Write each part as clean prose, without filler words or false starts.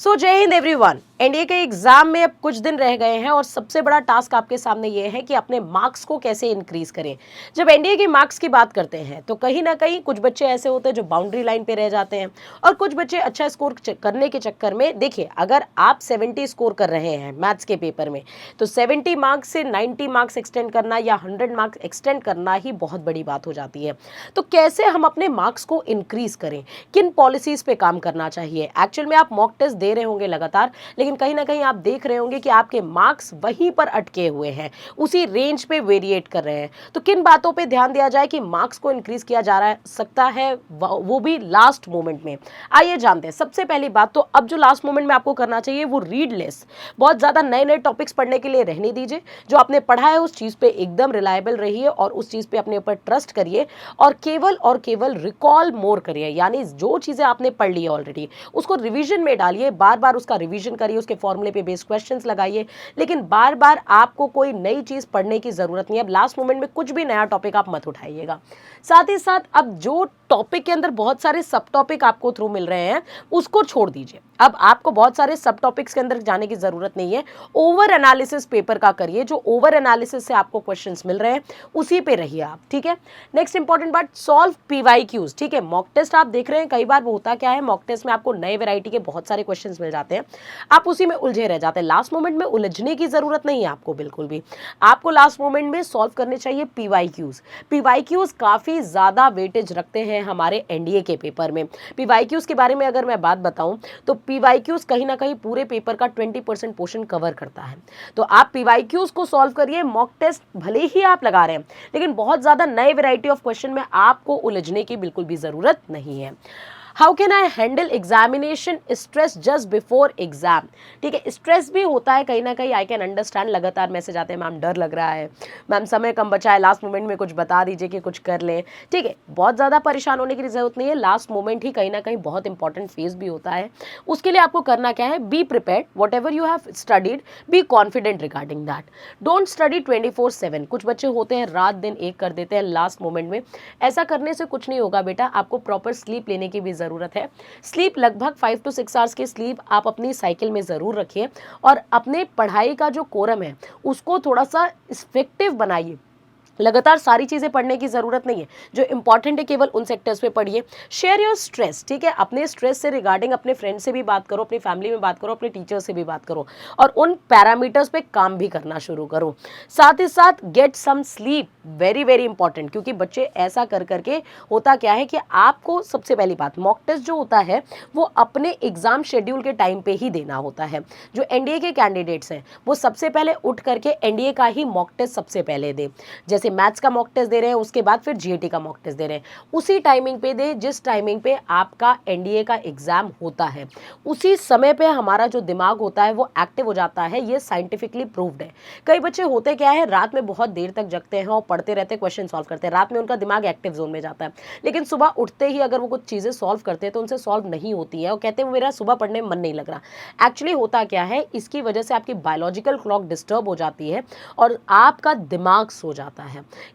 सो जय Hind everyone. NDA के exam में अब कुछ दिन रह गए हैं और सबसे बड़ा टास्क आपके सामने ये है कि अपने मार्क्स को कैसे इंक्रीज करें। जब एनडीए के मार्क्स की बात करते हैं तो कहीं ना कहीं कुछ बच्चे ऐसे होते हैं जो बाउंड्री लाइन पे रह जाते हैं और कुछ बच्चे अच्छा स्कोर करने के चक्कर में, देखिए, अगर आप 70 स्कोर कर रहे हैं मैथ्स के पेपर में तो 70 मार्क्स से 90 मार्क्स एक्सटेंड करना या 100 मार्क्स एक्सटेंड करना ही बहुत बड़ी बात हो जाती है। तो कैसे हम अपने मार्क्स को इंक्रीज करें, किन पॉलिसीज पे काम करना चाहिए। एक्चुअल में आप मॉक टेस्ट दे रहे होंगे लगातार, लेकिन कहीं ना कहीं आप देख रहे होंगे कि आपके मार्क्स वहीं पर अटके हुए हैं, उसी रेंज पे वेरिएट कर रहे हैं। तो किन बातों पे ध्यान दिया जाए कि मार्क्स को इंक्रीज किया जा रहा सकता है, वो भी लास्ट मोमेंट में। आइए जानते हैं। सबसे पहली बात, तो अब जो लास्ट मोमेंट में आपको करना चाहिए वो रीड लेस। बहुत ज्यादा नए नए टॉपिक्स पढ़ने के लिए रहने दीजिए। जो आपने पढ़ा है उस चीज पे एकदम रिलायबल रहिए और उस चीज पे अपने ऊपर ट्रस्ट करिए और केवल रिकॉल मोर करिए, यानी जो चीजें आपने पढ़ ली है ऑलरेडी उसको रिवीजन में डालिए, बार बार उसका रिवीजन करिए, उसके फॉर्मूले पे बेस्ड क्वेश्चंस लगाइए, लेकिन बार बार आपको कोई नई चीज पढ़ने की जरूरत नहीं है। अब लास्ट मोमेंट में कुछ भी नया टॉपिक आप मत उठाइएगा। साथ ही साथ अब जो टॉपिक के अंदर बहुत सारे सब टॉपिक आपको थ्रू मिल रहे हैं उसको छोड़ दीजिए। अब आपको बहुत सारे सब टॉपिक्स के अंदर जाने की जरूरत नहीं है। ओवर एनालिसिस पेपर का करिए, जो ओवर एनालिसिस से आपको क्वेश्चंस मिल रहे हैं उसी पे रहिए आप, ठीक है। नेक्स्ट इंपॉर्टेंट बात, सॉल्व पीवाईक्यूज, ठीक है। मॉक टेस्ट आप देख रहे हैं, कई बार वो होता क्या है, मॉक टेस्ट में आपको नए वैरायटी के बहुत सारे क्वेश्चंस मिल जाते हैं, आप उसी में उलझे रह जाते हैं। लास्ट मोमेंट में उलझने की जरूरत नहीं है आपको, बिल्कुल भी। आपको लास्ट मोमेंट में सॉल्व करने चाहिए पीवाईक्यूज। पीवाईक्यूज काफी ज्यादा वेटेज रखते हैं हमारे एनडीए के पेपर में। पीवाईक्यूज के बारे में अगर मैं बात बताऊं तो पीवाईक्यूज कहीं ना कहीं पूरे पेपर का 20% पोर्शन कवर करता है। तो आप पीवाईक्यूज को सॉल्व करिए। मॉक टेस्ट भले ही आप लगा रहे हैं, लेकिन बहुत ज्यादा नए वैरायटी ऑफ क्वेश्चन में आपको उलझने की बिल्कुल भी जरूरत नहीं है। How can I handle examination stress just before exam, ठीक है। स्ट्रेस भी होता है कहीं ना कहीं, आई कैन अंडरस्टैंड। लगातार मैसेज आते हैं, मैम डर लग रहा है, मैम समय कम बचा है, लास्ट मोमेंट में कुछ बता दीजिए कि कुछ कर लें, ठीक है। बहुत ज़्यादा परेशान होने की जरूरत नहीं है। लास्ट मोमेंट ही कहीं ना कहीं बहुत इंपॉर्टेंट फेज भी होता है। उसके लिए आपको करना क्या है, be prepared, what ever you have studied, be confident regarding that. Don't study 24/7। कुछ बच्चे होते हैं रात दिन एक कर देते हैं लास्ट मोमेंट में। ऐसा करने से कुछ नहीं होगा बेटा, आपको प्रॉपर स्लीप लेने की भी जरूरत है। स्लीप लगभग 5 to 6 आवर्स की स्लीप आप अपनी साइकिल में जरूर रखिए और अपने पढ़ाई का जो कोरम है उसको थोड़ा सा इफेक्टिव बनाइए। लगातार सारी चीजें पढ़ने की जरूरत नहीं है, जो इंपॉर्टेंट है केवल उन सेक्टर्स पे पढ़िए। शेयर योर स्ट्रेस, ठीक है। अपने स्ट्रेस से रिगार्डिंग अपने फ्रेंड से भी बात करो, अपनी फैमिली में बात करो, अपने टीचर से भी बात करो और उन पैरामीटर्स पे काम भी करना शुरू करो। साथ ही साथ get some sleep, very very important, क्योंकि बच्चे ऐसा कर करके होता क्या है कि आपको सबसे पहली बात, मॉक टेस्ट जो होता है वो अपने एग्जाम शेड्यूल के टाइम पे ही देना होता है। जो एनडीए के कैंडिडेट्स हैं वो सबसे पहले उठ करके एनडीए का ही मॉक टेस्ट सबसे पहले दे। जैसे मैथ्स का मॉक टेस्ट दे रहे हैं, उसके बाद फिर जीएटी का मॉक टेस्ट दे रहे हैं, उसी टाइमिंग पे दे जिस टाइमिंग पे आपका एनडीए का एग्जाम होता है। उसी समय पे हमारा जो दिमाग होता है वो एक्टिव हो जाता है, ये साइंटिफिकली प्रूव्ड है। कई बच्चे होते क्या है, रात में बहुत देर तक जगते हैं और पढ़ते रहते हैं, क्वेश्चन सॉल्व करते हैं, रात में उनका दिमाग एक्टिव जोन में जाता है, लेकिन सुबह उठते ही अगर वो कुछ चीजें सॉल्व करते हैं तो उनसे सॉल्व नहीं होती है और कहते हैं मेरा सुबह पढ़ने में मन नहीं लग रहा। एक्चुअली होता क्या है, इसकी वजह से आपकी बायोलॉजिकल क्लॉक डिस्टर्ब हो जाती है और आपका दिमाग सो जाता है।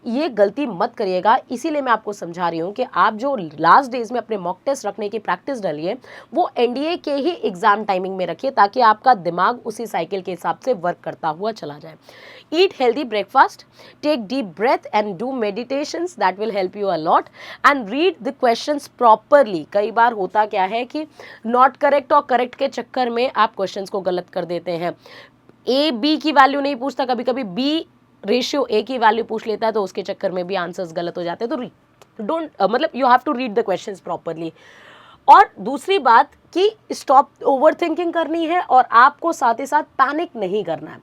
ये गलती मत करिएगा, इसीलिए मैं आपको समझा रही हूं कि आप जो लास्ट डेज में अपने मॉक टेस्ट रखने की प्रैक्टिस डालिए वो एनडीए के ही एग्जाम टाइमिंग में रखिए, ताकि आपका दिमाग उसी साइकिल के हिसाब से वर्क करता हुआ चला जाए। Eat healthy breakfast, take deep breath and do meditations, that will help you a lot and read the questions properly. कई बार होता क्या है कि नॉट करेक्ट और करेक्ट के चक्कर में आप क्वेश्चंस को गलत कर देते हैं। ए बी की वैल्यू नहीं पूछता, कभी कभी बी रेशियो ए की वैल्यू पूछ लेता है, तो उसके चक्कर में भी आंसर्स गलत हो जाते हैं। तो डोंट मतलब you have to read the questions properly. और दूसरी बात कि स्टॉप ओवर थिंकिंग करनी है और आपको साथ ही साथ पैनिक नहीं करना है।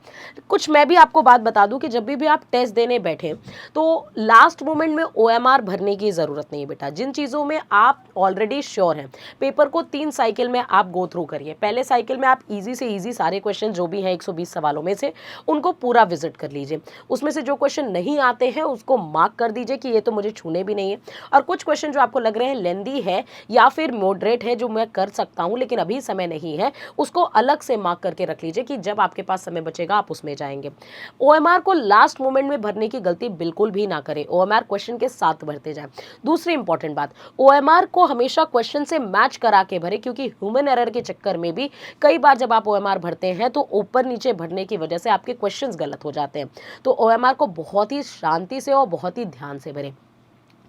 कुछ मैं भी आपको बात बता दूं कि जब भी आप टेस्ट देने बैठे तो लास्ट मोमेंट में ओएमआर भरने की ज़रूरत नहीं है बेटा। जिन चीज़ों में आप ऑलरेडी श्योर हैं, पेपर को 3 साइकिल में आप गो थ्रू करिए। पहले साइकिल में आप इजी से इजी सारे क्वेश्चन जो भी हैं 120 सवालों में से उनको पूरा विजिट कर लीजिए। उसमें से जो क्वेश्चन नहीं आते हैं उसको मार्क कर दीजिए कि ये तो मुझे छूने भी नहीं है, और कुछ क्वेश्चन जो आपको लग रहे हैं लेंदी है या फिर मॉडरेट है जो मैं कर सकता सकता हूँ लेकिन अभी समय नहीं है, उसको अलग से मार्क करके रख लीजिए कि जब आपके पास समय बचेगा आप उसमें जाएंगे। ओएमआर को लास्ट मोमेंट में भरने की गलती बिल्कुल भी ना करें, ओएमआर क्वेश्चन के साथ भरते जाएं। दूसरी इंपॉर्टेंट बात, ओएमआर को हमेशा क्वेश्चन से मैच करा के भरे, क्योंकि ह्यूमन एरर के चक्कर में भी कई बार जब आप ओएमआर भरते हैं तो ऊपर नीचे भरने की वजह से आपके क्वेश्चंस गलत हो जाते हैं। तो ओएमआर को बहुत ही शांति से और बहुत ही ध्यान से भरें।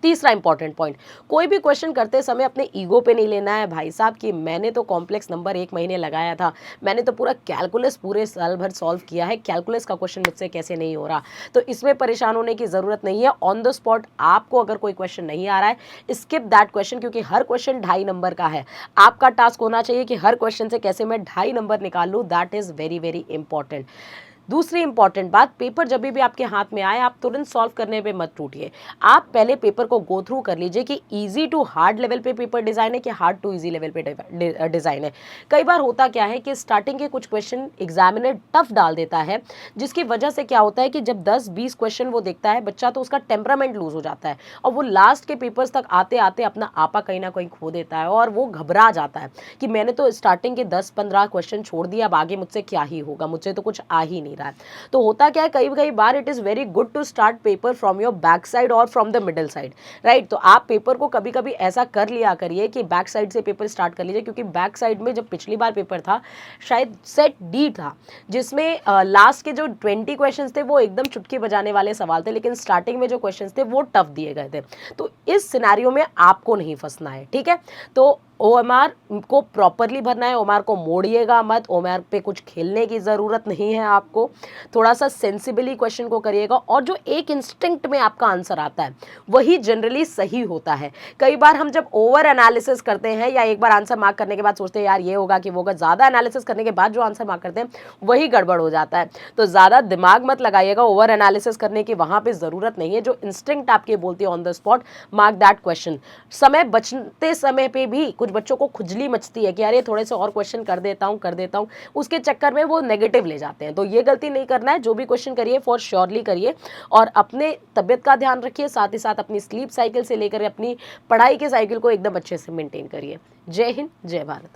तीसरा इंपॉर्टेंट पॉइंट, कोई भी क्वेश्चन करते समय अपने ईगो पे नहीं लेना है भाई साहब कि मैंने तो कॉम्प्लेक्स नंबर 1 महीने लगाया था, मैंने तो पूरा कैलकुलस पूरे साल भर सॉल्व किया है, कैलकुलस का क्वेश्चन मुझसे कैसे नहीं हो रहा। तो इसमें परेशान होने की ज़रूरत नहीं है। ऑन द स्पॉट आपको अगर कोई क्वेश्चन नहीं आ रहा है, स्किप दैट क्वेश्चन, क्योंकि हर क्वेश्चन 2.5 नंबर का है। आपका टास्क होना चाहिए कि हर क्वेश्चन से कैसे मैं 2.5 नंबर निकाल लूँ, that is very very important. दूसरी इंपॉर्टेंट बात, पेपर जब भी आपके हाथ में आए आप तुरंत सॉल्व करने पे मत टूटिए। आप पहले पेपर को गो थ्रू कर लीजिए कि इजी टू हार्ड लेवल पे पेपर डिज़ाइन है कि हार्ड टू इजी लेवल पे डिज़ाइन है। कई बार होता क्या है कि स्टार्टिंग के कुछ क्वेश्चन एग्जामिनर टफ डाल देता है, जिसकी वजह से क्या होता है कि जब 10-20 क्वेश्चन वो देखता है बच्चा, तो उसका टेम्परामेंट लूज हो जाता है और वो लास्ट के पेपर्स तक आते आते अपना आपा कहीं ना कहीं खो देता है और वो घबरा जाता है कि मैंने तो स्टार्टिंग के 10-15 क्वेश्चन छोड़ दिया, अब आगे मुझसे क्या ही होगा, मुझसे तो कुछ आ ही नहीं रहा है। तो होता क्या है, कई कई बार it is very good to start paper from your back side और from the middle side, right. तो आप पेपर को कभी कभी ऐसा कर लिया करिए कि बैक साइड से पेपर स्टार्ट कर लीजिए, क्योंकि बैक साइड में जब पिछली बार पेपर था शायद सेट डी था, जिसमें लास्ट के जो 20 क्वेश्चन थे वो एकदम चुटकी बजाने वाले सवाल थे, लेकिन स्टार्टिंग में जो क्वेश्चन थे वो टफ दिए गए थे। तो इस सिनेरियो में आपको नहीं फंसना है, ठीक है। तो ओएमआर को प्रॉपरली भरना है, ओएमआर को मोड़िएगा मत, ओएमआर पे कुछ खेलने की ज़रूरत नहीं है आपको। थोड़ा सा सेंसिबली क्वेश्चन को करिएगा और जो एक इंस्टिंक्ट में आपका आंसर आता है वही जनरली सही होता है। कई बार हम जब ओवर एनालिसिस करते हैं या एक बार आंसर मार्क करने के बाद सोचते हैं यार ये होगा कि वो होगा, ज़्यादा एनालिसिस करने के बाद जो आंसर मार्क करते हैं वही गड़बड़ हो जाता है। तो ज़्यादा दिमाग मत लगाइएगा ओवर एनालिसिस करने की, वहाँ पर ज़रूरत नहीं है। जो इंस्टिंक्ट आपकी बोलती है on the spot mark that question. समय बचते समय पे भी कुछ बच्चों को खुजली मचती है कि यार ये थोड़े से और क्वेश्चन कर देता हूँ, उसके चक्कर में वो नेगेटिव ले जाते हैं। तो ये गलती नहीं करना है, जो भी क्वेश्चन करिए फॉर श्योरली करिए और अपने तबियत का ध्यान रखिए, साथ ही साथ अपनी स्लीप साइकिल से लेकर अपनी पढ़ाई के साइकिल को एकदम अच्छे से मेंटेन करिए। जय हिंद, जय भारत।